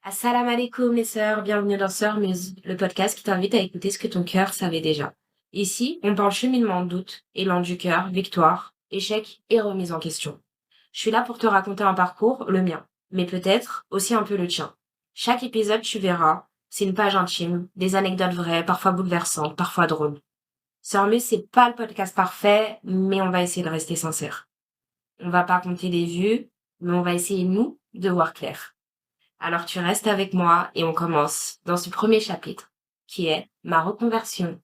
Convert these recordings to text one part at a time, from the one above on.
Assalamu alaikum les sœurs, bienvenue dans Sœur Muse, le podcast qui t'invite à écouter ce que ton cœur savait déjà. Ici, on parle cheminement, doute, élan du cœur, victoire, échec et remise en question. Je suis là pour te raconter un parcours, le mien, mais peut-être aussi un peu le tien. Chaque épisode, tu verras, c'est une page intime, des anecdotes vraies, parfois bouleversantes, parfois drôles. Sœur Muse, c'est pas le podcast parfait, mais on va essayer de rester sincère. On va pas compter les vues, mais on va essayer, nous, de voir clair. Alors tu restes avec moi et on commence dans ce premier chapitre, qui est ma reconversion.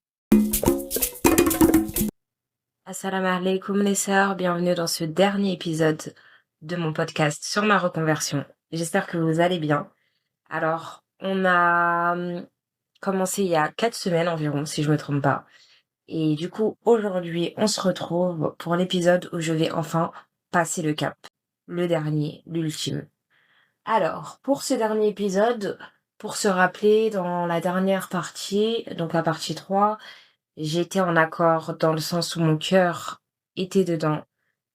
Assalamu alaikum les sœurs, bienvenue dans ce dernier épisode de mon podcast sur ma reconversion. J'espère que vous allez bien. Alors, on a commencé il y a 4 semaines environ, si je me trompe pas. Et du coup, aujourd'hui, on se retrouve pour l'épisode où je vais enfin passer le cap. Le dernier, l'ultime. Alors, pour ce dernier épisode, pour se rappeler, dans la dernière partie, donc la partie 3, j'étais en accord dans le sens où mon cœur était dedans.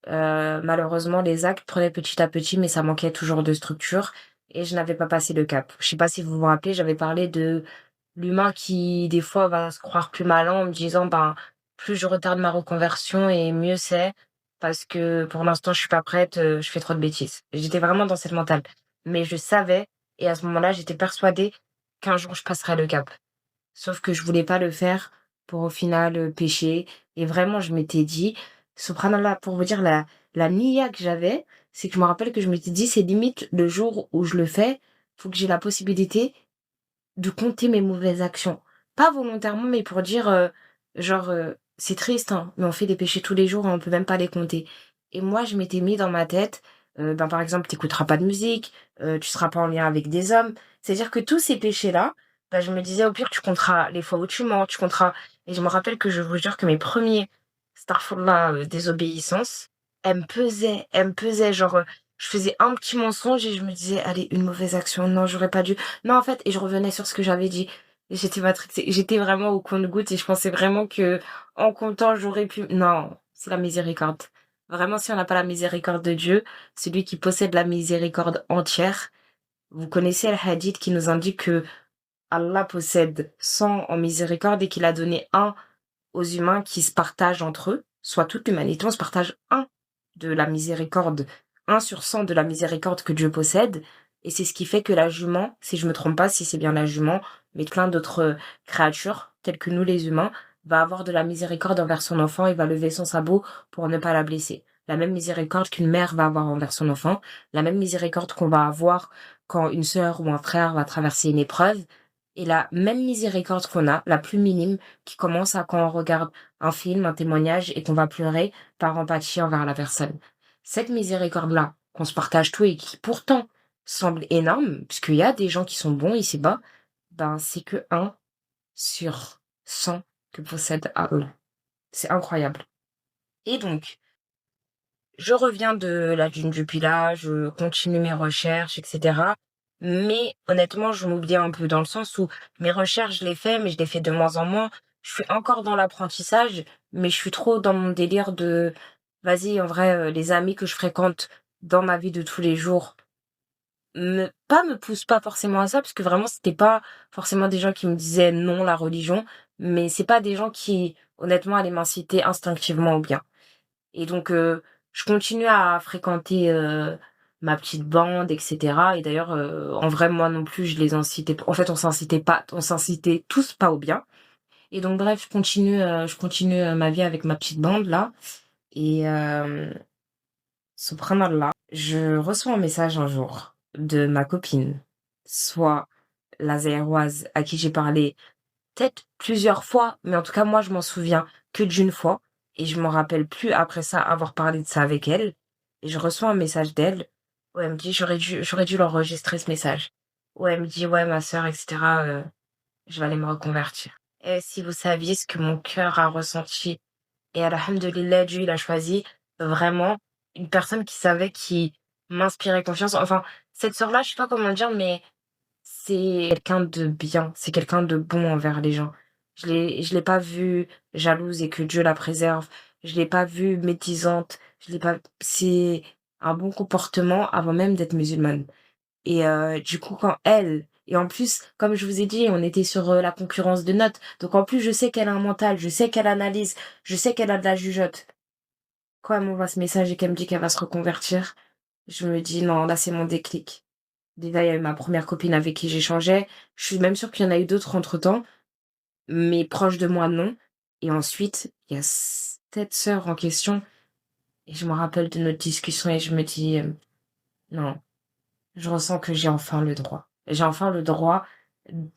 Malheureusement, les actes prenaient petit à petit, mais ça manquait toujours de structure et je n'avais pas passé le cap. Je sais pas si vous vous rappelez, j'avais parlé de l'humain qui, des fois, va se croire plus malin en me disant, ben, plus je retarde ma reconversion et mieux c'est, parce que pour l'instant, je suis pas prête, je fais trop de bêtises. J'étais vraiment dans cette mentale. Mais je savais, et à ce moment-là, j'étais persuadée qu'un jour je passerais le cap. Sauf que je voulais pas le faire pour au final pécher. Et vraiment, je m'étais dit, subhanallah, pour vous dire la nia que j'avais, c'est que je me rappelle que je m'étais dit, c'est limite le jour où je le fais, faut que j'ai la possibilité de compter mes mauvaises actions. Pas volontairement, mais pour dire, c'est triste, hein, mais on fait des péchés tous les jours et on peut même pas les compter. Et moi, je m'étais mis dans ma tête, ben, par exemple, t'écouteras pas de musique, tu seras pas en lien avec des hommes. C'est-à-dire que tous ces péchés-là, ben, je me disais, au pire, tu compteras les fois où tu mens, tu compteras. Et je me rappelle que je vous jure que mes premiers, starfullah, désobéissances, elles me pesaient, genre, je faisais un petit mensonge et je me disais, allez, une mauvaise action, non, j'aurais pas dû. Non, en fait, et je revenais sur ce que j'avais dit. Et j'étais matrixée. J'étais vraiment au compte-gouttes et je pensais vraiment que, en comptant, j'aurais pu. Non, c'est la miséricorde. Vraiment, si on n'a pas la miséricorde de Dieu, celui qui possède la miséricorde entière, vous connaissez le hadith qui nous indique que Allah possède 100 en miséricorde et qu'il a donné un aux humains qui se partagent entre eux, soit toute l'humanité, on se partage un de la miséricorde, 1 sur 100 de la miséricorde que Dieu possède, et c'est ce qui fait que la jument, si je me trompe pas, si c'est bien la jument, mais plein d'autres créatures, telles que nous les humains, va avoir de la miséricorde envers son enfant et va lever son sabot pour ne pas la blesser. La même miséricorde qu'une mère va avoir envers son enfant, la même miséricorde qu'on va avoir quand une sœur ou un frère va traverser une épreuve, et la même miséricorde qu'on a, la plus minime, qui commence à quand on regarde un film, un témoignage et qu'on va pleurer par empathie envers la personne. Cette miséricorde-là, qu'on se partage tout et qui pourtant semble énorme, puisqu'il y a des gens qui sont bons ici-bas, ben c'est que 1 sur 100 que possède Allah. C'est incroyable. Et donc, je reviens de la dune du Pilat, je continue mes recherches, etc. Mais honnêtement, je m'oublie un peu dans le sens où mes recherches, je les fais, mais je les fais de moins en moins. Je suis encore dans l'apprentissage, mais je suis trop dans mon délire de, vas-y, en vrai, les amis que je fréquente dans ma vie de tous les jours me poussent pas forcément à ça, parce que vraiment, c'était pas forcément des gens qui me disaient non, la religion, mais c'est pas des gens qui, honnêtement, allaient m'inciter instinctivement au bien. Et donc, je continue à fréquenter ma petite bande, etc. Et d'ailleurs, en vrai, moi non plus, je les incitais. En fait, on s'incitait tous pas au bien. Et donc, bref, je continue ma vie avec ma petite bande là. Et subhanallah, je reçois un message un jour de ma copine, soit la Zaïroise à qui j'ai parlé peut-être plusieurs fois, mais en tout cas, moi, je m'en souviens que d'une fois. Et je m'en rappelle plus après ça avoir parlé de ça avec elle. Et je reçois un message d'elle où elle me dit, j'aurais dû l'enregistrer ce message. Où elle me dit, ouais, ma sœur, etc., je vais aller me reconvertir. Et si vous saviez ce que mon cœur a ressenti, et alhamdoulilah, Dieu, il a choisi vraiment une personne qui savait, qui m'inspirait confiance. Enfin, cette sœur-là, je sais pas comment dire, mais c'est quelqu'un de bien, c'est quelqu'un de bon envers les gens. Je l'ai pas vue jalouse et que Dieu la préserve. Je l'ai pas vue médisante. Je l'ai pas, c'est un bon comportement avant même d'être musulmane. Et du coup, et en plus, comme je vous ai dit, on était sur la concurrence de notes. Donc en plus, je sais qu'elle a un mental, je sais qu'elle analyse, je sais qu'elle a de la jugeote. Quand elle m'envoie ce message et qu'elle me dit qu'elle va se reconvertir, je me dis non, là c'est mon déclic. Déjà, il y a eu ma première copine avec qui j'échangeais. Je suis même sûre qu'il y en a eu d'autres entre-temps, mais proches de moi, non. Et ensuite, il y a cette sœur en question, et je me rappelle de notre discussion et je me dis non, je ressens que j'ai enfin le droit. J'ai enfin le droit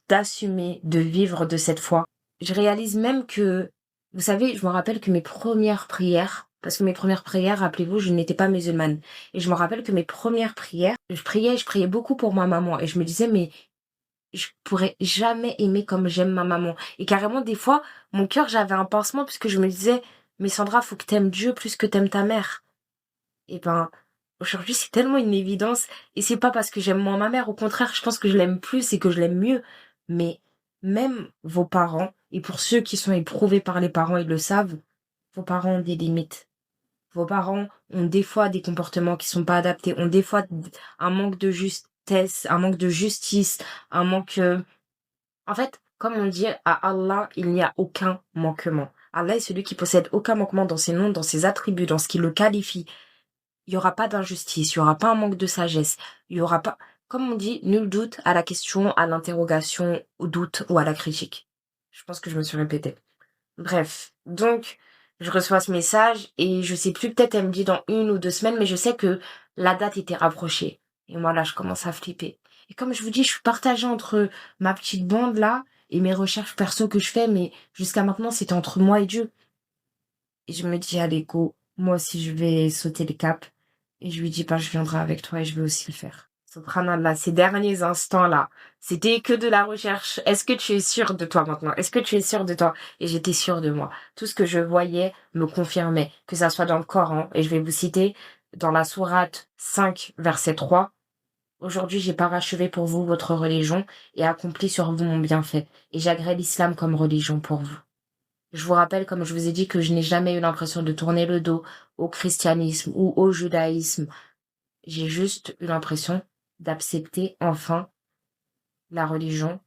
d'assumer, de vivre de cette foi. Je réalise même que, vous savez, je me rappelle que mes premières prières, parce que mes premières prières, rappelez-vous, je n'étais pas musulmane. Et je me rappelle que mes premières prières, je priais beaucoup pour ma maman. Et je me disais, mais je pourrais jamais aimer comme j'aime ma maman. Et carrément, des fois, mon cœur, j'avais un pincement puisque je me disais, mais Sandra, faut que t'aimes Dieu plus que t'aimes ta mère. Et ben, aujourd'hui, c'est tellement une évidence. Et c'est pas parce que j'aime moins ma mère. Au contraire, je pense que je l'aime plus et que je l'aime mieux. Mais même vos parents, et pour ceux qui sont éprouvés par les parents, ils le savent, vos parents ont des limites. Vos parents ont des fois des comportements qui sont pas adaptés, ont des fois un manque de justesse, un manque de justice, un manque... En fait, comme on dit, à Allah, il n'y a aucun manquement. Allah est celui qui possède aucun manquement dans ses noms, dans ses attributs, dans ce qui le qualifie. Il y aura pas d'injustice, il y aura pas un manque de sagesse, il y aura pas, comme on dit, nul doute à la question, à l'interrogation, au doute ou à la critique. Je pense que je me suis répétée. Bref, donc, je reçois ce message et je sais plus, peut-être elle me dit dans 1 ou 2 semaines, mais je sais que la date était rapprochée. Et moi là, je commence à flipper. Et comme je vous dis, je suis partagée entre ma petite bande là et mes recherches perso que je fais, mais jusqu'à maintenant, c'était entre moi et Dieu. Et je me dis, allez, go, moi aussi, je vais sauter le cap. Et je lui dis, je viendrai avec toi et je vais aussi le faire. Subhanallah, ces derniers instants-là, c'était que de la recherche. Est-ce que tu es sûr de toi maintenant? Est-ce que tu es sûr de toi? Et j'étais sûre de moi. Tout ce que je voyais me confirmait, que ça soit dans le Coran, et je vais vous citer, dans la sourate 5, verset 3. Aujourd'hui, j'ai parachevé pour vous votre religion et accompli sur vous mon bienfait. Et j'agrée l'islam comme religion pour vous. Je vous rappelle, comme je vous ai dit, que je n'ai jamais eu l'impression de tourner le dos au christianisme ou au judaïsme. J'ai juste eu l'impression d'accepter enfin la religion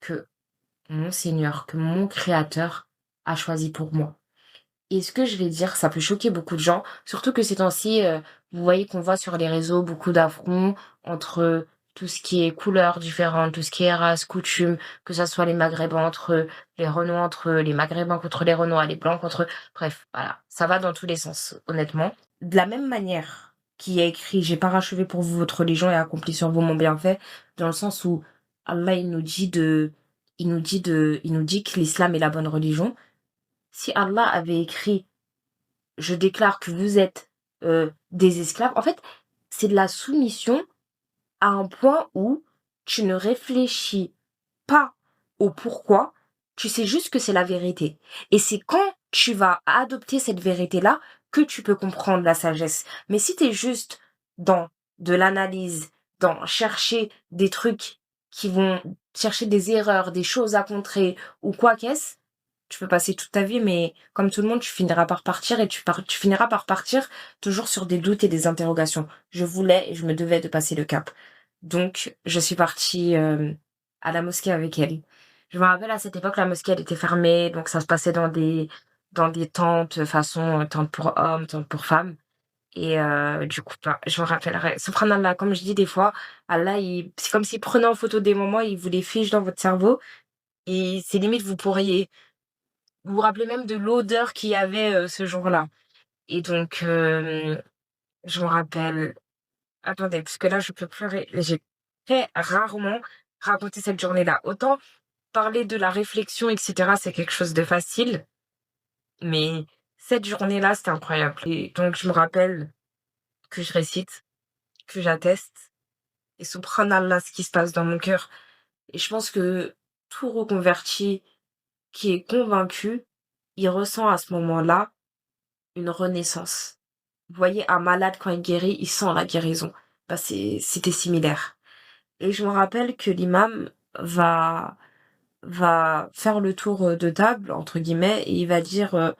que mon Seigneur, que mon Créateur a choisi pour moi. Et ce que je vais dire, ça peut choquer beaucoup de gens, surtout que ces temps-ci, vous voyez qu'on voit sur les réseaux beaucoup d'affronts entre tout ce qui est couleurs différentes, tout ce qui est race, coutume, que ça soit les Maghrébins entre eux, les Renois entre eux, les Maghrébins contre les Renois, les Blancs contre eux. Bref, voilà, ça va dans tous les sens, honnêtement. De la même manière qu'il y a écrit, j'ai parachevé pour vous votre religion et accompli sur vous mon bienfait, dans le sens où Allah, il nous dit que l'islam est la bonne religion. Si Allah avait écrit je déclare que vous êtes des esclaves, en fait, c'est de la soumission à un point où tu ne réfléchis pas au pourquoi, tu sais juste que c'est la vérité. Et c'est quand tu vas adopter cette vérité-là que tu peux comprendre la sagesse. Mais si tu es juste dans de l'analyse, dans chercher des trucs qui vont chercher des erreurs, des choses à contrer ou quoi qu'est-ce, tu peux passer toute ta vie, mais comme tout le monde, tu finiras par partir et tu finiras par partir toujours sur des doutes et des interrogations. Je voulais et je me devais de passer le cap. Donc, je suis partie à la mosquée avec elle. Je me rappelle à cette époque, la mosquée elle était fermée, donc ça se passait dans des tentes, façon tente pour hommes, tente pour femmes. Et du coup, je me rappellerai. Subhanallah, comme je dis des fois, Allah, c'est comme s'il prenait en photo des moments, il vous les fiche dans votre cerveau. Et c'est limite, vous vous rappelez même de l'odeur qu'il y avait ce jour-là. Et donc, je me rappelle. Attendez, parce que là, je peux pleurer. J'ai très rarement raconté cette journée-là. Autant parler de la réflexion, etc., c'est quelque chose de facile. Mais cette journée-là, c'était incroyable. Et donc, je me rappelle que je récite, que j'atteste. Et subhanallah, ce qui se passe dans mon cœur. Et je pense que tout reconverti qui est convaincu, il ressent à ce moment-là une renaissance. Vous voyez, un malade, quand il guérit, il sent la guérison. C'était similaire. Et je me rappelle que l'imam va faire le tour de table, entre guillemets, et il va dire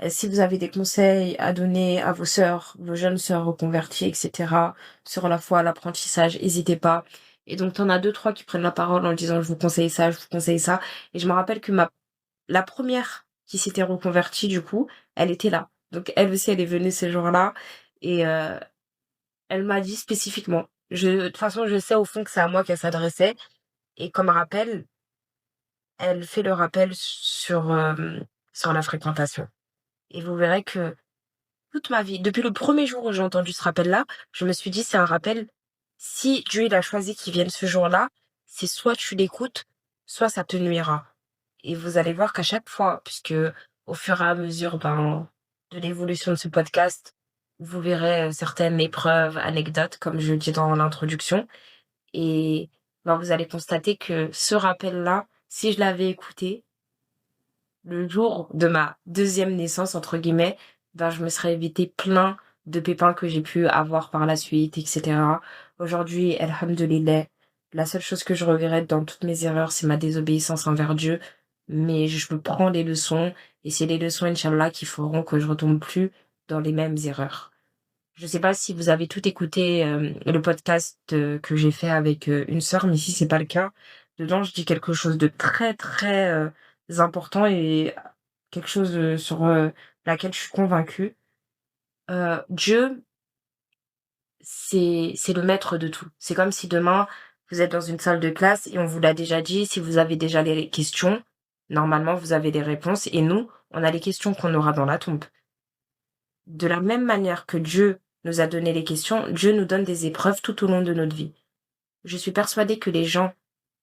Si vous avez des conseils à donner à vos sœurs, vos jeunes sœurs reconverties, etc., sur la foi, l'apprentissage, n'hésitez pas. Et donc, t'en as deux, trois qui prennent la parole en disant, je vous conseille ça, je vous conseille ça. Et je me rappelle que la première qui s'était reconvertie, du coup, elle était là. Donc, elle aussi, elle est venue ce jour-là. Et elle m'a dit spécifiquement. De toute façon, je sais au fond que c'est à moi qu'elle s'adressait. Et comme rappel, elle fait le rappel sur la fréquentation. Et vous verrez que toute ma vie, depuis le premier jour où j'ai entendu ce rappel-là, je me suis dit, c'est un rappel. Si Dieu il a choisi qu'il vienne ce jour-là, c'est soit tu l'écoutes, soit ça te nuira. Et vous allez voir qu'à chaque fois, puisque au fur et à mesure de l'évolution de ce podcast, vous verrez certaines épreuves, anecdotes, comme je le dis dans l'introduction. Et vous allez constater que ce rappel-là, si je l'avais écouté le jour de ma deuxième naissance, entre guillemets, je me serais évité plein de pépins que j'ai pu avoir par la suite, etc. Aujourd'hui, alhamdoulilah, la seule chose que je regrette dans toutes mes erreurs, c'est ma désobéissance envers Dieu. Mais je prends les leçons, et c'est les leçons, Inch'Allah, qui feront que je retombe plus dans les mêmes erreurs. Je sais pas si vous avez tout écouté le podcast que j'ai fait avec une sœur, mais si c'est pas le cas, dedans je dis quelque chose de très très important et quelque chose sur laquelle je suis convaincue. Dieu, c'est le maître de tout. C'est comme si demain vous êtes dans une salle de classe et on vous l'a déjà dit, si vous avez déjà les questions, normalement vous avez les réponses et nous, on a les questions qu'on aura dans la tombe. De la même manière que Dieu nous a donné les questions, Dieu nous donne des épreuves tout au long de notre vie. Je suis persuadée que les gens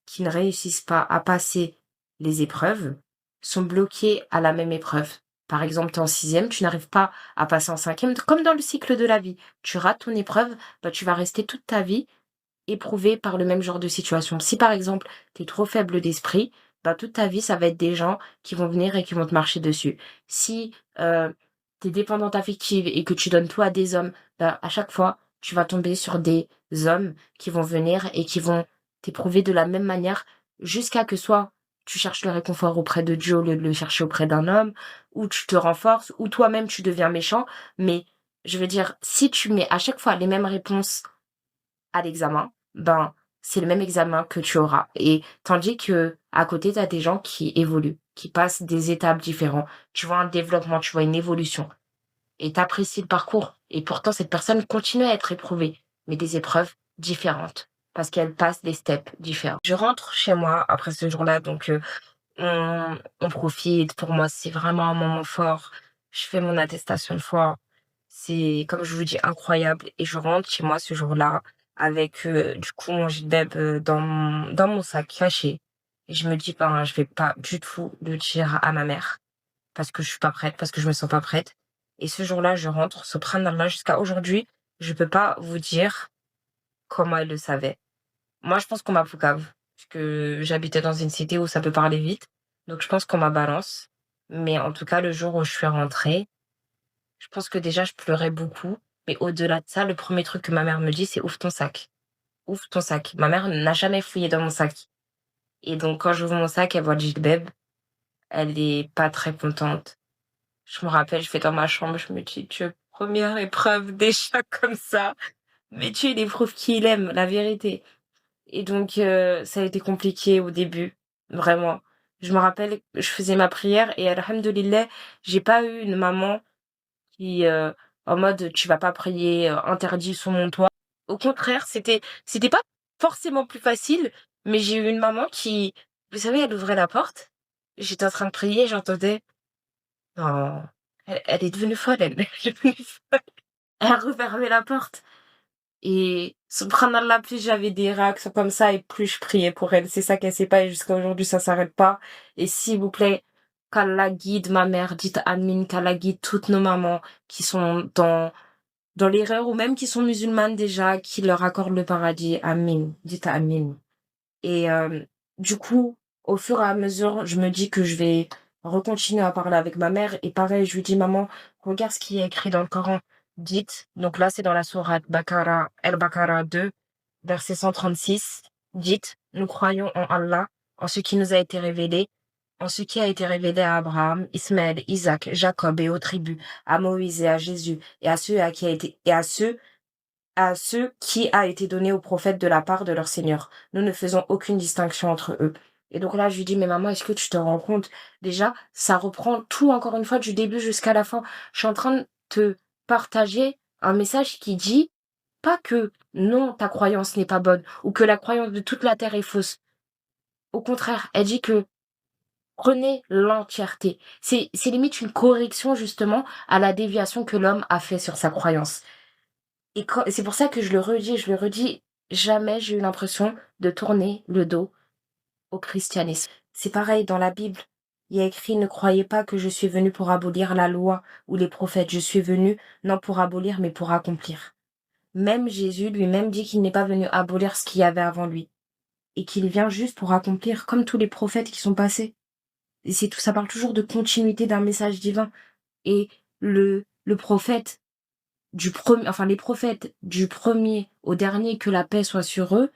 qui ne réussissent pas à passer les épreuves sont bloqués à la même épreuve. Par exemple, tu es en sixième, tu n'arrives pas à passer en cinquième, comme dans le cycle de la vie. Tu rates ton épreuve, tu vas rester toute ta vie éprouvé par le même genre de situation. Si par exemple, tu es trop faible d'esprit, toute ta vie, ça va être des gens qui vont venir et qui vont te marcher dessus. Si tu es dépendante affective et que tu donnes tout à des hommes, à chaque fois, tu vas tomber sur des hommes qui vont venir et qui vont t'éprouver de la même manière jusqu'à que soit tu cherches le réconfort auprès de Dieu au lieu de le chercher auprès d'un homme, ou tu te renforces, ou toi-même tu deviens méchant. Mais je veux dire, si tu mets à chaque fois les mêmes réponses à l'examen, c'est le même examen que tu auras. Et tandis que à côté, tu as des gens qui évoluent, qui passent des étapes différentes. Tu vois un développement, tu vois une évolution. Et tu apprécies le parcours. Et pourtant, cette personne continue à être éprouvée, mais des épreuves différentes. Parce qu'elle passe des steps différents. Je rentre chez moi après ce jour-là, donc on profite. Pour moi, c'est vraiment un moment fort. Je fais mon attestation de foi. C'est, comme je vous dis, incroyable. Et je rentre chez moi ce jour-là avec, du coup, mon jilbab dans mon sac caché. Et je me dis, je vais pas du tout le dire à ma mère. Parce que je suis pas prête, parce que je me sens pas prête. Et ce jour-là, je rentre, subhanallah, jusqu'à aujourd'hui, je peux pas vous dire comment elle le savait. Moi, je pense qu'on m'a poucave. Parce que j'habitais dans une cité où ça peut parler vite. Donc, je pense qu'on m'a balance. Mais en tout cas, le jour où je suis rentrée, je pense que déjà, je pleurais beaucoup. Mais au-delà de ça, le premier truc que ma mère me dit, c'est ouvre ton sac. Ouvre ton sac. Ma mère n'a jamais fouillé dans mon sac. Et donc, quand j'ouvre mon sac, elle voit le Jilbab. Elle est pas très contente. Je me rappelle, je vais dans ma chambre, je me dis, Dieu, première épreuve déjà comme ça. Mais Dieu, il éprouve qui il aime, la vérité. Et donc, ça a été compliqué au début. Vraiment. Je me rappelle, je faisais ma prière et alhamdoulilah, j'ai pas eu une maman qui en mode tu vas pas prier interdit sous mon toit. Au contraire, c'était pas forcément plus facile, mais j'ai eu une maman qui, vous savez, elle ouvrait la porte. J'étais en train de prier, j'entendais non, elle est devenue folle, elle, elle est devenue folle. Elle a refermé la porte. Et subhanallah, plus j'avais des réactions comme ça et plus je priais pour elle. C'est ça qu'elle sait pas et jusqu'à aujourd'hui ça s'arrête pas. Et s'il vous plaît, qu'Allah guide ma mère, dites Amin, qu'Allah guide toutes nos mamans qui sont dans l'erreur ou même qui sont musulmanes déjà, qui leur accordent le paradis. Amin, dites Amin. Et du coup, au fur et à mesure, je me dis que je vais recontinuer à parler avec ma mère. Et pareil, je lui dis, maman, regarde ce qui est écrit dans le Coran. Dites, donc là c'est dans la sourate Bakara, El-Bakara 2, verset 136. Dites, nous croyons en Allah, en ce qui nous a été révélé, en ce qui a été révélé à Abraham, Ismaël, Isaac, Jacob et aux tribus, à Moïse et à Jésus, et à ceux à qui a été, et à ceux qui a été donné aux prophètes de la part de leur Seigneur. Nous ne faisons aucune distinction entre eux. Et donc là, je lui dis, mais maman, est-ce que tu te rends compte? Déjà, ça reprend tout encore une fois du début jusqu'à la fin. Je suis en train de te partager un message qui dit pas que non, ta croyance n'est pas bonne ou que la croyance de toute la terre est fausse. Au contraire, elle dit que prenez l'entièreté. C'est limite une correction justement à la déviation que l'homme a fait sur sa croyance. Et c'est pour ça que je le redis, jamais j'ai eu l'impression de tourner le dos au christianisme. C'est pareil dans la Bible. Il y a écrit, ne croyez pas que je suis venu pour abolir la loi ou les prophètes. Je suis venu non pour abolir, mais pour accomplir. Même Jésus lui-même dit qu'il n'est pas venu abolir ce qu'il y avait avant lui. Et qu'il vient juste pour accomplir, comme tous les prophètes qui sont passés. Et c'est tout, ça parle toujours de continuité d'un message divin. Et le prophète les prophètes du premier au dernier, que la paix soit sur eux,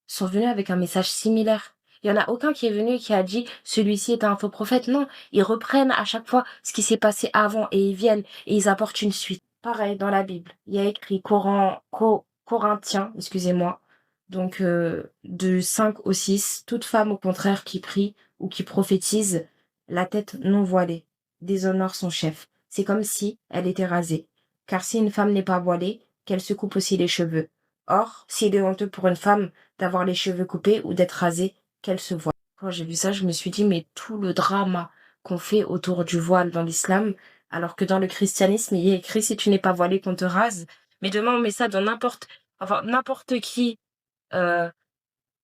sont venus avec un message similaire. Il y en a aucun qui est venu et qui a dit celui-ci est un faux prophète. Non, ils reprennent à chaque fois ce qui s'est passé avant et ils viennent et ils apportent une suite. Pareil dans la Bible, il y a écrit Corinthiens, excusez-moi, donc de 5 au 6, toute femme au contraire qui prie ou qui prophétise, la tête non voilée, déshonore son chef. C'est comme si elle était rasée. Car si une femme n'est pas voilée, qu'elle se coupe aussi les cheveux. Or, s'il est honteux pour une femme d'avoir les cheveux coupés ou d'être rasée, qu'elle se voile. Quand j'ai vu ça, je me suis dit, mais tout le drama qu'on fait autour du voile dans l'islam, alors que dans le christianisme, il y a écrit, si tu n'es pas voilé, qu'on te rase. Mais demain, on met ça dans n'importe qui, euh,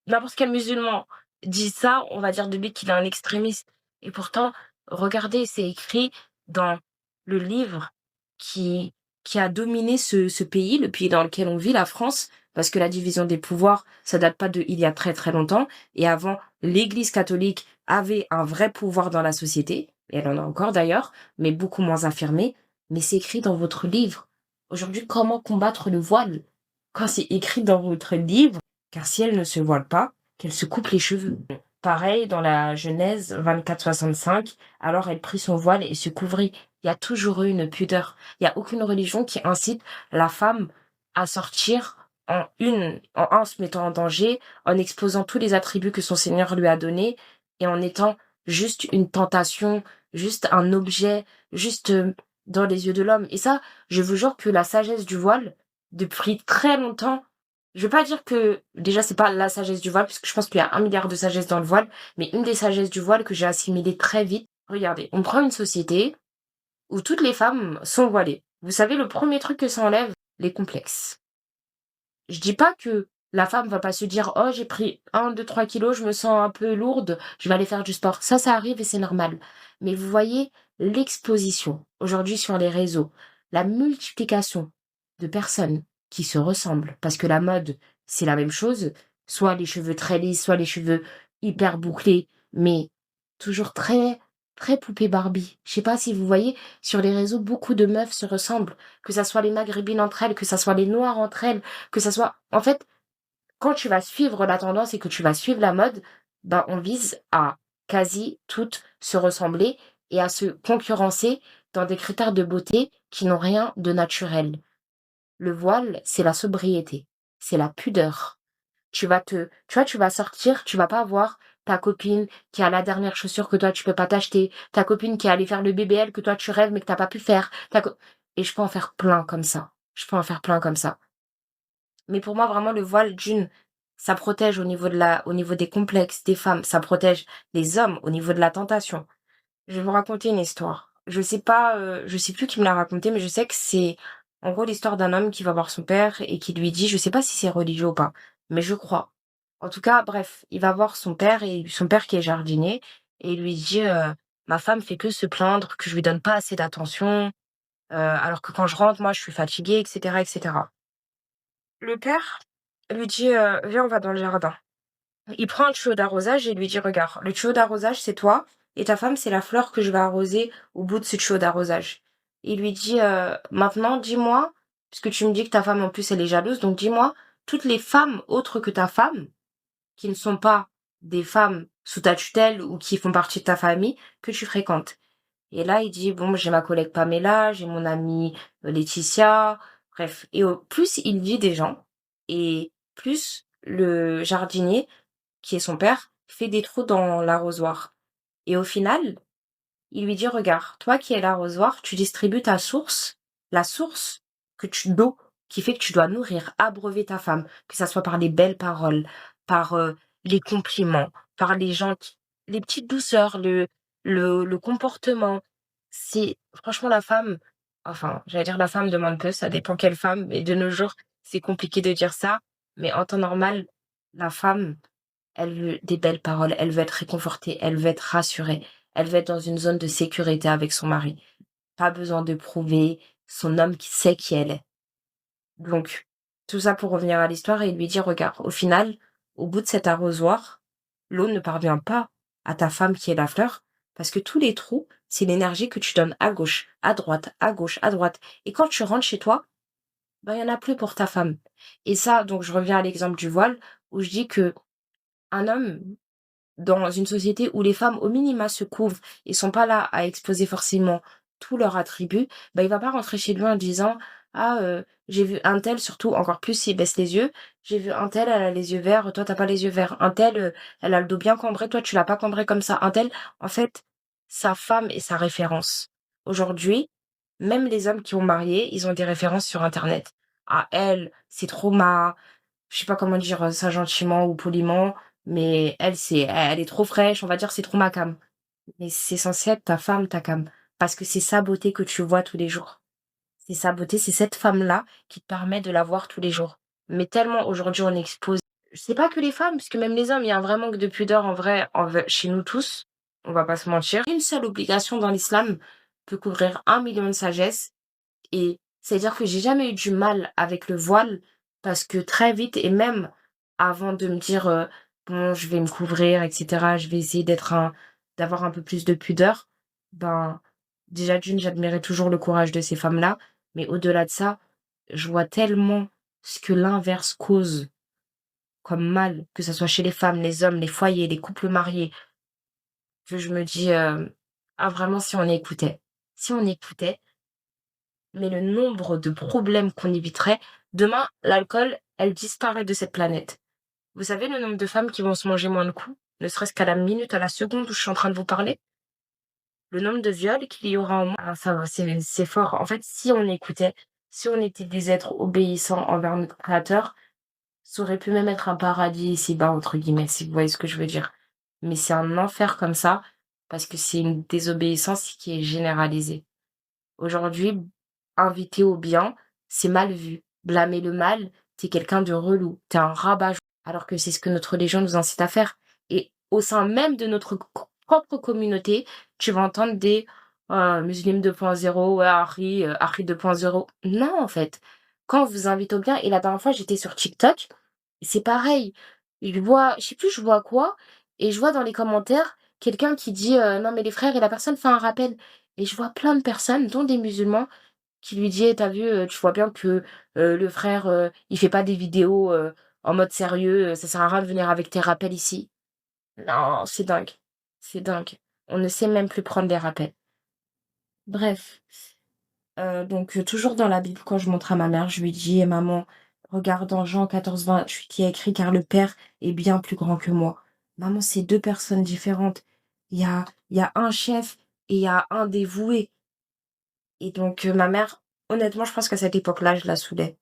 n'importe quel musulman dit ça, on va dire de lui qu'il est un extrémiste. Et pourtant, regardez, c'est écrit dans le livre qui, qui a dominé ce pays, le pays dans lequel on vit, la France, parce que la division des pouvoirs, ça date pas de il y a très très longtemps. Et avant, l'Église catholique avait un vrai pouvoir dans la société, et elle en a encore d'ailleurs, mais beaucoup moins affirmé. Mais c'est écrit dans votre livre. Aujourd'hui, comment combattre le voile? Quand c'est écrit dans votre livre, car si elle ne se voile pas, qu'elle se coupe les cheveux. Pareil dans la Genèse 24-65, alors elle prit son voile et se couvrit. Il y a toujours eu une pudeur. Il n'y a aucune religion qui incite la femme à sortir en se mettant en danger, en exposant tous les attributs que son Seigneur lui a donnés et en étant juste une tentation, juste un objet, juste dans les yeux de l'homme. Et ça, je vous jure que la sagesse du voile, depuis très longtemps, je veux pas dire que, déjà, c'est pas la sagesse du voile, puisque je pense qu'il y a 1 milliard de sagesse dans le voile, mais une des sagesses du voile que j'ai assimilée très vite. Regardez, on prend une société où toutes les femmes sont voilées. Vous savez, le premier truc que ça enlève, les complexes. Je dis pas que la femme va pas se dire, oh, j'ai pris 1, 2, 3 kilos, je me sens un peu lourde, je vais aller faire du sport. Ça arrive et c'est normal. Mais vous voyez l'exposition aujourd'hui sur les réseaux, la multiplication de personnes qui se ressemblent, parce que la mode, c'est la même chose, soit les cheveux très lisses, soit les cheveux hyper bouclés, mais toujours très, très poupée Barbie. Je sais pas si vous voyez, sur les réseaux, beaucoup de meufs se ressemblent, que ça soit les maghrébines entre elles, que ça soit les noires entre elles, que ça soit... En fait, quand tu vas suivre la tendance et que tu vas suivre la mode, ben on vise à quasi toutes se ressembler et à se concurrencer dans des critères de beauté qui n'ont rien de naturel. Le voile, c'est la sobriété, c'est la pudeur. Tu vas sortir, tu vas pas voir ta copine qui a la dernière chaussure que toi tu peux pas t'acheter, ta copine qui est allée faire le BBL que toi tu rêves mais que t'as pas pu faire, et je peux en faire plein comme ça. Je peux en faire plein comme ça. Mais pour moi, vraiment, le voile, ça protège au niveau des complexes des femmes, ça protège les hommes au niveau de la tentation. Je vais vous raconter une histoire. Je sais pas, je sais plus qui me l'a raconté, mais je sais que c'est, en gros, l'histoire d'un homme qui va voir son père et qui lui dit, je sais pas si c'est religieux ou pas, mais je crois. En tout cas, bref, il va voir son père et son père qui est jardinier et il lui dit, ma femme fait que se plaindre, que je lui donne pas assez d'attention, alors que quand je rentre, moi, je suis fatiguée, etc., etc. Le père lui dit, viens, on va dans le jardin. Il prend un tuyau d'arrosage et lui dit, regarde, le tuyau d'arrosage, c'est toi, et ta femme, c'est la fleur que je vais arroser au bout de ce tuyau d'arrosage. Il lui dit, maintenant, dis-moi, puisque tu me dis que ta femme, en plus, elle est jalouse, donc dis-moi, toutes les femmes autres que ta femme, qui ne sont pas des femmes sous ta tutelle ou qui font partie de ta famille que tu fréquentes. Et là, il dit, bon, j'ai ma collègue Pamela, j'ai mon amie Laetitia, bref. Et plus il dit des gens, et plus le jardinier, qui est son père, fait des trous dans l'arrosoir. Et au final, il lui dit, regarde, toi qui es l'arrosoir, tu distribues ta source, la source d'eau qui fait que tu dois nourrir, abreuver ta femme, que ça soit par les belles paroles, par les compliments, par les petites douceurs, le comportement. C'est, franchement, la femme, enfin, j'allais dire la femme demande peu, ça dépend quelle femme, mais de nos jours, c'est compliqué de dire ça, mais en temps normal, la femme, elle veut des belles paroles, elle veut être réconfortée, elle veut être rassurée, elle veut être dans une zone de sécurité avec son mari. Pas besoin de prouver, son homme qui sait qui elle est. Donc, tout ça pour revenir à l'histoire et lui dire, regarde, au final, au bout de cet arrosoir, l'eau ne parvient pas à ta femme qui est la fleur, parce que tous les trous, c'est l'énergie que tu donnes à gauche, à droite, à gauche, à droite. Et quand tu rentres chez toi, ben, il y en a plus pour ta femme. Et ça, donc, je reviens à l'exemple du voile, où je dis que un homme, dans une société où les femmes, au minima, se couvrent et sont pas là à exposer forcément tous leurs attributs, bah, il va pas rentrer chez lui en disant, ah, j'ai vu un tel, surtout encore plus s'il baisse les yeux, j'ai vu un tel, elle a les yeux verts, toi t'as pas les yeux verts, un tel, elle a le dos bien cambré, toi tu l'as pas cambré comme ça, un tel, en fait, sa femme est sa référence. Aujourd'hui, même les hommes qui ont marié, ils ont des références sur Internet. Ah, elle, c'est trop je sais pas comment dire ça gentiment ou poliment, mais elle est trop fraîche, on va dire c'est trop ma came. Mais c'est censé être ta femme, ta came. Parce que c'est sa beauté que tu vois tous les jours. C'est sa beauté, c'est cette femme-là qui te permet de la voir tous les jours. Mais tellement aujourd'hui on expose, c'est pas que les femmes, parce que même les hommes, il y a un vrai manque de pudeur en vrai, chez nous tous. On va pas se mentir. Une seule obligation dans l'islam peut couvrir 1 million de sagesse. Et c'est-à-dire que j'ai jamais eu du mal avec le voile parce que très vite et même avant de me dire, «Bon, je vais me couvrir et cetera, je vais essayer d'avoir un peu plus de pudeur», ben, déjà d'une, j'admirais toujours le courage de ces femmes-là, mais au-delà de ça, je vois tellement ce que l'inverse cause comme mal, que ça soit chez les femmes, les hommes, les foyers, les couples mariés, que je me dis, «Ah vraiment si on écoutait, si on écoutait». Mais le nombre de problèmes qu'on éviterait, demain, l'alcool, elle disparaît de cette planète. Vous savez le nombre de femmes qui vont se manger moins de coups, ne serait-ce qu'à la minute, à la seconde où je suis en train de vous parler? Le nombre de viols qu'il y aura en moins, ah, ça va, c'est fort. En fait, si on écoutait, si on était des êtres obéissants envers notre créateur, ça aurait pu même être un paradis ici-bas, entre guillemets, si vous voyez ce que je veux dire. Mais c'est un enfer comme ça, parce que c'est une désobéissance qui est généralisée. Aujourd'hui, inviter au bien, c'est mal vu. Blâmer le mal, t'es quelqu'un de relou, t'es un rabat-joie. Alors que c'est ce que notre religion nous incite à faire. Et au sein même de notre propre communauté, tu vas entendre des musulmans 2.0, ouais, Harry 2.0. Non, en fait. Quand on vous invite au bien, et la dernière fois, j'étais sur TikTok, c'est pareil. Je sais plus, je vois quoi, et je vois dans les commentaires quelqu'un qui dit non, mais les frères, et la personne fait un rappel. Et je vois plein de personnes, dont des musulmans, qui lui disent: «Tu vu, tu vois bien que, le frère, il fait pas des vidéos, en mode sérieux, ça sert à rien de venir avec tes rappels ici». Non, c'est dingue, c'est dingue. On ne sait même plus prendre les rappels. Bref, donc toujours dans la Bible, quand je montre à ma mère, je lui dis: «Eh maman, regarde dans Jean 14, 28, qui a écrit: "Car le Père est bien plus grand que moi"». Maman, c'est 2 personnes différentes. Il y a un chef et il y a un dévoué. Et donc, ma mère, honnêtement, je pense qu'à cette époque-là, je la saoulais.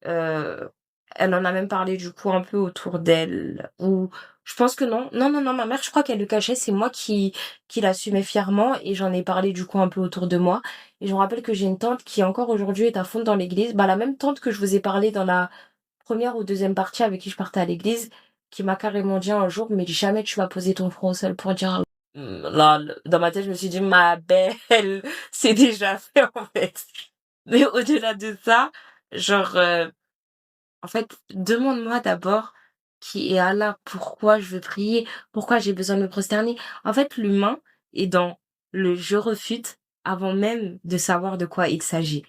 Heu, Elle en a même parlé du coup un peu autour d'elle ou je pense que non. Non, non, non, ma mère, je crois qu'elle le cachait, c'est moi qui l'assumais fièrement et j'en ai parlé du coup un peu autour de moi. Et je me rappelle que j'ai une tante qui encore aujourd'hui est à fond dans l'église. Bah, la même tante que je vous ai parlé dans la première ou deuxième partie avec qui je partais à l'église, qui m'a carrément dit un jour: «Mais jamais tu vas poser ton front au sol pour dire». Là, dans ma tête, je me suis dit: «Ma belle, c'est déjà fait en fait». Mais au-delà de ça, genre, en fait, demande-moi d'abord qui est Allah, pourquoi je veux prier, pourquoi j'ai besoin de me prosterner. En fait, l'humain est dans le je refute avant même de savoir de quoi il s'agit.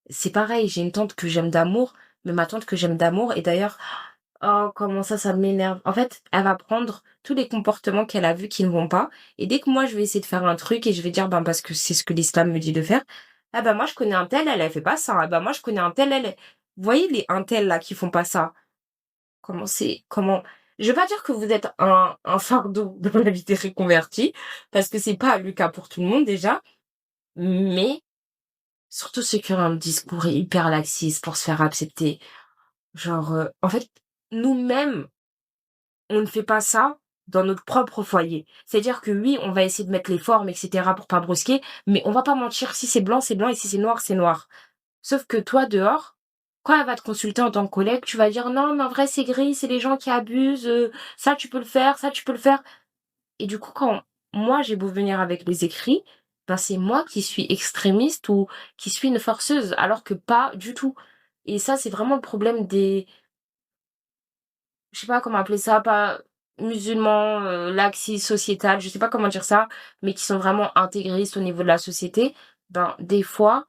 C'est pareil, j'ai une tante que j'aime d'amour, mais ma tante que j'aime d'amour, et d'ailleurs, Oh, comment ça m'énerve. En fait, elle va prendre tous les comportements qu'elle a vus qui ne vont pas, et dès que moi je vais essayer de faire un truc et je vais dire, ben parce que c'est ce que l'islam me dit de faire, ah ben moi je connais un tel, elle fait pas ça. Ah ben moi je connais un tel, vous voyez les un tel là qui font pas ça. Comment je veux pas dire que vous êtes un fardeau dans la vie des reconvertis, parce que c'est pas le cas pour tout le monde déjà, mais surtout ceux qui ont un discours hyper laxiste pour se faire accepter. Genre, en fait, nous-mêmes, on ne fait pas ça dans notre propre foyer. C'est-à-dire que oui, on va essayer de mettre les formes, etc., pour pas brusquer, mais on va pas mentir. Si c'est blanc, et si c'est noir, c'est noir. Sauf que toi, dehors, quand elle va te consulter en tant que collègue, tu vas dire non, mais en vrai, c'est gris, c'est les gens qui abusent, ça tu peux le faire, ça tu peux le faire. Et du coup, quand moi j'ai beau venir avec les écrits, ben c'est moi qui suis extrémiste ou qui suis une forceuse, alors que pas du tout. Et ça, c'est vraiment le problème des, je sais pas comment appeler ça, pas musulmans, laxistes, sociétal, je sais pas comment dire ça, mais qui sont vraiment intégristes au niveau de la société. Ben, des fois,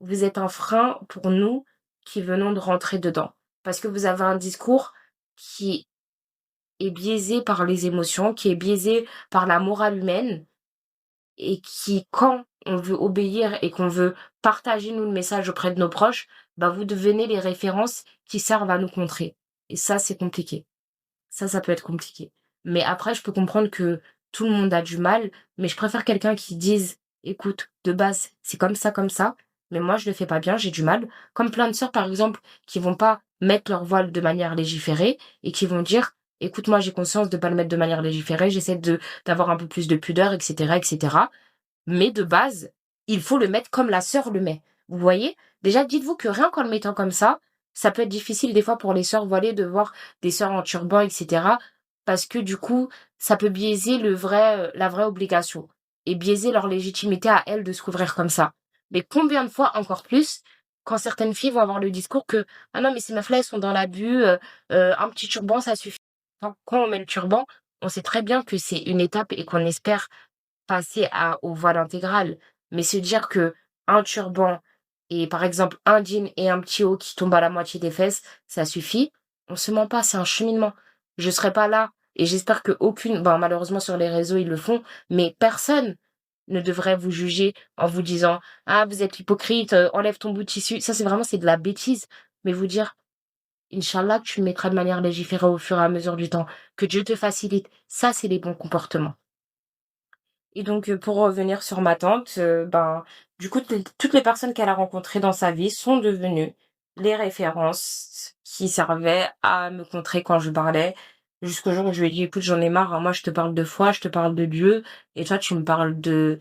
vous êtes un frein pour nous qui venons de rentrer dedans. Parce que vous avez un discours qui est biaisé par les émotions, qui est biaisé par la morale humaine, et qui, quand on veut obéir et qu'on veut partager, nous, le message auprès de nos proches, bah, vous devenez les références qui servent à nous contrer. Et ça, c'est compliqué. Ça peut être compliqué. Mais après, je peux comprendre que tout le monde a du mal, mais je préfère quelqu'un qui dise, écoute, de base, c'est comme ça, mais moi, je le fais pas bien, j'ai du mal. Comme plein de sœurs, par exemple, qui vont pas mettre leur voile de manière légiférée et qui vont dire, écoute, moi, j'ai conscience de pas le mettre de manière légiférée, j'essaie d'avoir un peu plus de pudeur, etc., etc. Mais de base, il faut le mettre comme la sœur le met. Vous voyez? Déjà, dites-vous que rien qu'en le mettant comme ça peut être difficile des fois pour les sœurs voilées de voir des sœurs en turban, etc. Parce que du coup, ça peut biaiser la vraie obligation et biaiser leur légitimité à elles de se couvrir comme ça. Mais combien de fois encore plus quand certaines filles vont avoir le discours que ah non mais ces meufs-là elles sont dans l'abus, un petit turban ça suffit. Quand on met le turban, on sait très bien que c'est une étape et qu'on espère passer au voile intégral, mais se dire que un turban et par exemple un jean et un petit haut qui tombe à la moitié des fesses, ça suffit, on se ment pas, c'est un cheminement. Je serai pas là et j'espère que aucune, bon malheureusement sur les réseaux ils le font, mais personne ne devrait vous juger en vous disant ah vous êtes hypocrite, enlève ton bout de tissu. Ça c'est de la bêtise, mais vous dire Inch'Allah que tu le mettras de manière légiférée au fur et à mesure du temps, que Dieu te facilite. Ça c'est les bons comportements. Et donc, pour revenir sur ma tante, ben, du coup, toutes les personnes qu'elle a rencontrées dans sa vie sont devenues les références qui servaient à me contrer quand je parlais. Jusqu'au jour où je lui ai dit: «Écoute, j'en ai marre, hein, moi je te parle de foi, je te parle de Dieu et toi tu me parles de»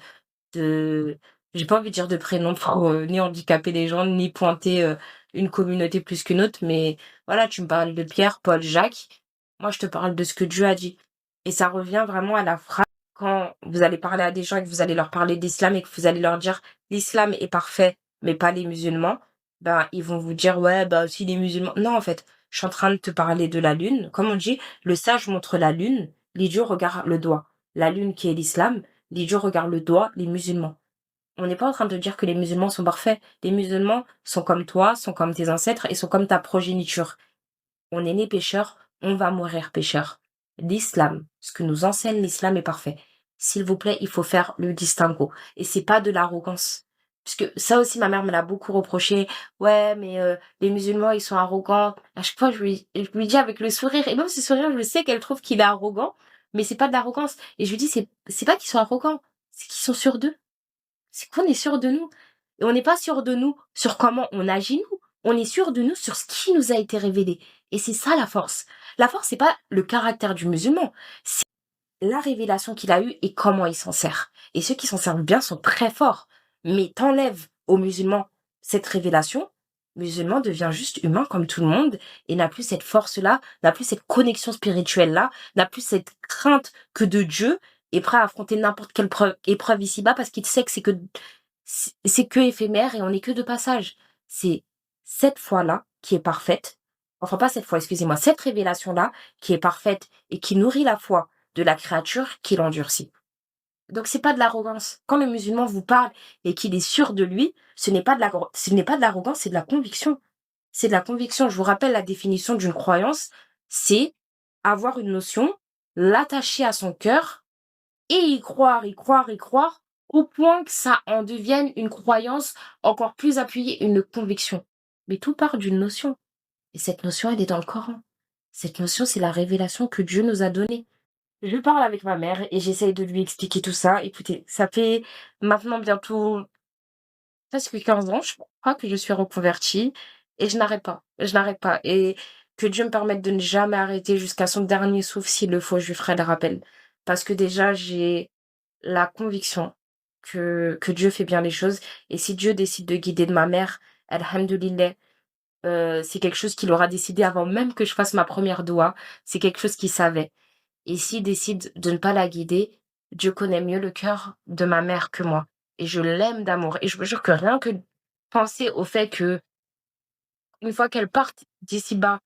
j'ai pas envie de dire de prénom pour, ni handicaper les gens, ni pointer, une communauté plus qu'une autre, mais voilà, tu me parles de Pierre, Paul, Jacques. Moi, je te parle de ce que Dieu a dit. Et ça revient vraiment à la phrase quand vous allez parler à des gens et que vous allez leur parler d'islam et que vous allez leur dire: «L'islam est parfait, mais pas les musulmans», ben, ils vont vous dire: «Ouais, bah, aussi les musulmans». Non, en fait, je suis en train de te parler de la lune. Comme on dit: «Le sage montre la lune, l'idiot regarde le doigt». La lune qui est l'islam, l'idiot regarde le doigt, les musulmans. On n'est pas en train de dire que les musulmans sont parfaits. Les musulmans sont comme toi, sont comme tes ancêtres et sont comme ta progéniture. On est né pécheur, on va mourir pécheur. L'islam, ce que nous enseigne l'islam est parfait. S'il vous plaît, il faut faire le distinguo. Et c'est pas de l'arrogance. Parce que ça aussi, ma mère me l'a beaucoup reproché. Ouais, mais les musulmans, ils sont arrogants. À chaque fois, je lui dis avec le sourire. Et même ce sourire, je sais qu'elle trouve qu'il est arrogant. Mais c'est pas de l'arrogance. Et je lui dis, c'est pas qu'ils sont arrogants. C'est qu'ils sont sûrs d'eux. C'est qu'on est sûr de nous. Et on n'est pas sûr de nous sur comment on agit nous. On est sûr de nous sur ce qui nous a été révélé. Et c'est ça la force. La force, c'est pas le caractère du musulman. C'est la révélation qu'il a eue et comment il s'en sert. Et ceux qui s'en servent bien sont très forts. Mais t'enlèves aux musulmans cette révélation, le musulman devient juste humain comme tout le monde et n'a plus cette force-là, n'a plus cette connexion spirituelle-là, n'a plus cette crainte que de Dieu, est prêt à affronter n'importe quelle épreuve ici-bas parce qu'il sait que c'est que éphémère et on n'est que de passage. C'est cette foi-là qui est parfaite. Enfin, pas cette foi, excusez-moi, cette révélation-là qui est parfaite et qui nourrit la foi de la créature qui l'endurcit. Donc c'est pas de l'arrogance. Quand le musulman vous parle et qu'il est sûr de lui, ce n'est pas de l'arrogance, c'est de la conviction. C'est de la conviction. Je vous rappelle la définition d'une croyance, c'est avoir une notion, l'attacher à son cœur et y croire, y croire, y croire, au point que ça en devienne une croyance encore plus appuyée, une conviction. Mais tout part d'une notion. Et cette notion, elle est dans le Coran. Cette notion, c'est la révélation que Dieu nous a donnée. Je parle avec ma mère et j'essaye de lui expliquer tout ça. Écoutez, ça fait maintenant bientôt presque 15 ans, je crois, que je suis reconvertie et je n'arrête pas. Je n'arrête pas. Et que Dieu me permette de ne jamais arrêter jusqu'à son dernier souffle. S'il le faut, je lui ferai le rappel. Parce que déjà, j'ai la conviction que Dieu fait bien les choses. Et si Dieu décide de guider de ma mère, alhamdoulilah, c'est quelque chose qu'il aura décidé avant même que je fasse ma première doua. C'est quelque chose qu'il savait. Et s'il décide de ne pas la guider, Dieu connaît mieux le cœur de ma mère que moi. Et je l'aime d'amour. Et je me jure que rien que penser au fait que une fois qu'elle parte d'ici-bas,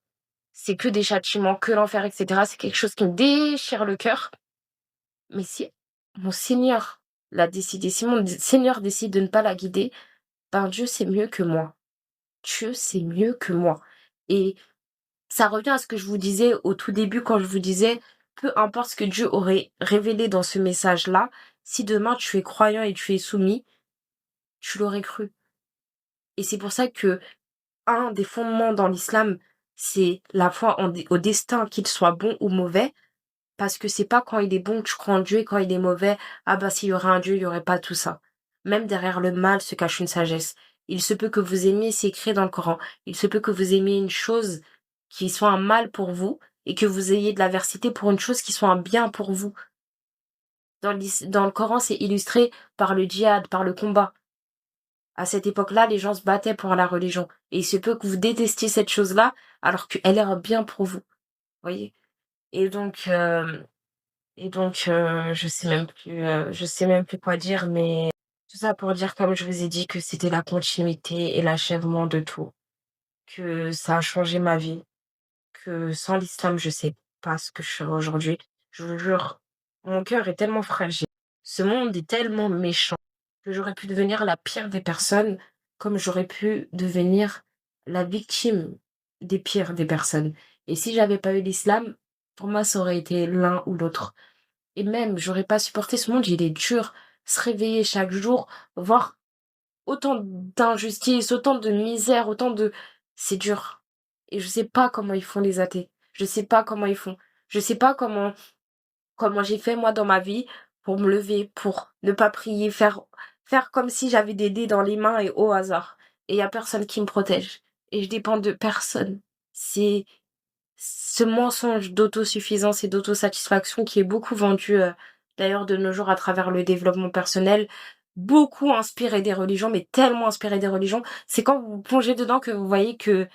c'est que des châtiments, que l'enfer, etc., c'est quelque chose qui me déchire le cœur. Mais si mon Seigneur l'a décidé, si mon Seigneur décide de ne pas la guider, ben Dieu c'est mieux que moi. Dieu c'est mieux que moi. Et ça revient à ce que je vous disais au tout début quand je vous disais, peu importe ce que Dieu aurait révélé dans ce message-là, si demain tu es croyant et tu es soumis, tu l'aurais cru. Et c'est pour ça que un des fondements dans l'islam, c'est la foi au destin, qu'il soit bon ou mauvais, parce que c'est pas quand il est bon que tu crois en Dieu et quand il est mauvais, ah bah s'il y aurait un Dieu, il y aurait pas tout ça. Même derrière le mal se cache une sagesse. Il se peut que vous aimiez, c'est écrit dans le Coran, il se peut que vous aimiez une chose qui soit un mal pour vous et que vous ayez de l'aversité pour une chose qui soit un bien pour vous. Dans le Coran, c'est illustré par le djihad, par le combat. À cette époque-là, les gens se battaient pour la religion. Et il se peut que vous détestiez cette chose-là alors qu'elle est un bien pour vous. Voyez? Et donc, je sais même plus quoi dire, mais tout ça pour dire, comme je vous ai dit, que c'était la continuité et l'achèvement de tout, que ça a changé ma vie, que sans l'islam, je sais pas ce que je serais aujourd'hui. Je vous jure, mon cœur est tellement fragile. Ce monde est tellement méchant que j'aurais pu devenir la pire des personnes, comme j'aurais pu devenir la victime des pires des personnes. Et si j'avais pas eu l'islam, pour moi, ça aurait été l'un ou l'autre. Et même, j'aurais pas supporté ce monde, il est dur. Se réveiller chaque jour, voir autant d'injustice, autant de misère, autant de... C'est dur. Et je sais pas comment ils font les athées. Je sais pas comment ils font. Je sais pas comment j'ai fait moi dans ma vie pour me lever, pour ne pas prier, faire comme si j'avais des dés dans les mains et au hasard. Et y a personne qui me protège. Et je dépends de personne. C'est ce mensonge d'autosuffisance et d'autosatisfaction qui est beaucoup vendu, d'ailleurs de nos jours à travers le développement personnel, beaucoup inspiré des religions, mais tellement inspiré des religions, c'est quand vous plongez dedans que vous voyez que,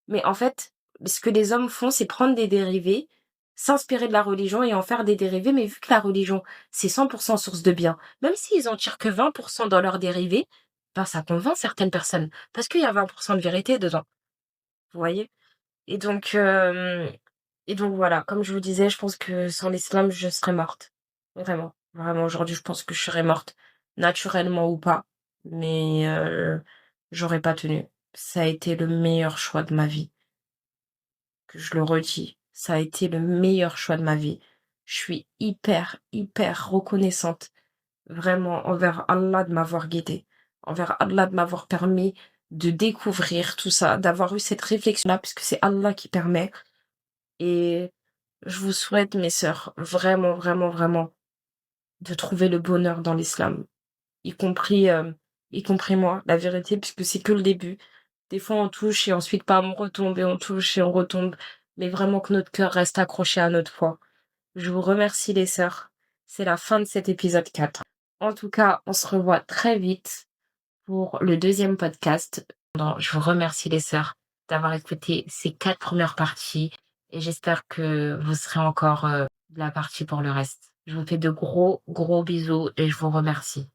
mais en fait, ce que les hommes font, c'est prendre des dérivés, s'inspirer de la religion et en faire des dérivés, mais vu que la religion, c'est 100% source de bien, même s'ils en tirent que 20% dans leurs dérivés, ben ça convainc certaines personnes, parce qu'il y a 20% de vérité dedans, vous voyez? Et donc, voilà, comme je vous disais, je pense que sans l'islam, je serais morte. Vraiment. Vraiment, aujourd'hui, je pense que je serais morte. Naturellement ou pas. Mais j'aurais pas tenu. Ça a été le meilleur choix de ma vie. Que je le redis. Ça a été le meilleur choix de ma vie. Je suis hyper, hyper reconnaissante. Vraiment, envers Allah de m'avoir guidée. Envers Allah de m'avoir permis de découvrir tout ça, d'avoir eu cette réflexion-là, puisque c'est Allah qui permet. Et je vous souhaite, mes sœurs, vraiment, vraiment, vraiment, de trouver le bonheur dans l'islam, y compris, y compris moi, la vérité, puisque c'est que le début. Des fois, on touche et ensuite, bam, on retombe et on touche et on retombe. Mais vraiment que notre cœur reste accroché à notre foi. Je vous remercie, les sœurs. C'est la fin de cet épisode 4. En tout cas, on se revoit très vite pour le deuxième podcast. Je vous remercie les sœurs d'avoir écouté ces 4 premières parties et j'espère que vous serez encore de la partie pour le reste. Je vous fais de gros, gros bisous et je vous remercie.